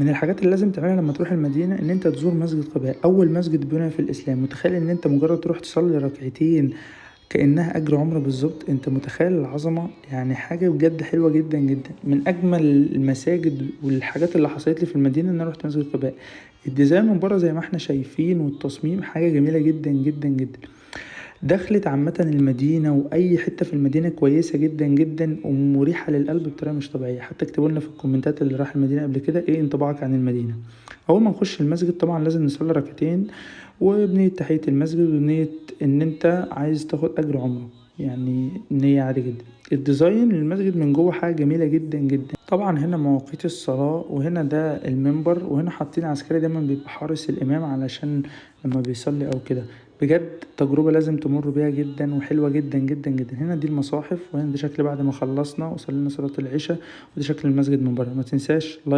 من الحاجات اللي لازم تعملها لما تروح المدينة ان انت تزور مسجد قباء، اول مسجد بني في الاسلام. متخيل ان انت مجرد تروح تصلي ركعتين كأنها اجر عمرة بالظبط؟ انت متخيل العظمة؟ يعني حاجة بجد حلوة جدا جدا، من اجمل المساجد والحاجات اللي حصلت لي في المدينة ان انا رحت مسجد قباء. الديزاين من بره زي ما احنا شايفين والتصميم حاجة جميلة جدا جدا جدا. دخلت عامة المدينة وأي حتة في المدينة كويسة جدا جدا ومريحة للقلب بطريقة مش طبيعية. حتى اكتبوا لنا في الكومنتات اللي راح المدينة قبل كده ايه انطباعك عن المدينة. أول ما نخش المسجد طبعا لازم نصلي ركعتين، وبنية تحية المسجد وبنية إن أنت عايز تاخد أجر عمرة، يعني نية عادي جدا. الديزاين للمسجد من جوه حاجة جميلة جدا جدا. طبعا هنا مواقيت الصلاة، وهنا ده المنبر، وهنا حاطين عسكري دايما بيبقى حارس الإمام علشان لما بيصلي أو كده. بجد تجربة لازم تمر بيها جدا وحلوة جدا جدا جدا. هنا دي المصاحف، وهنا ده شكل بعد ما خلصنا وصلينا صلاة العشاء، وده شكل المسجد من بره. ما تنساش لايك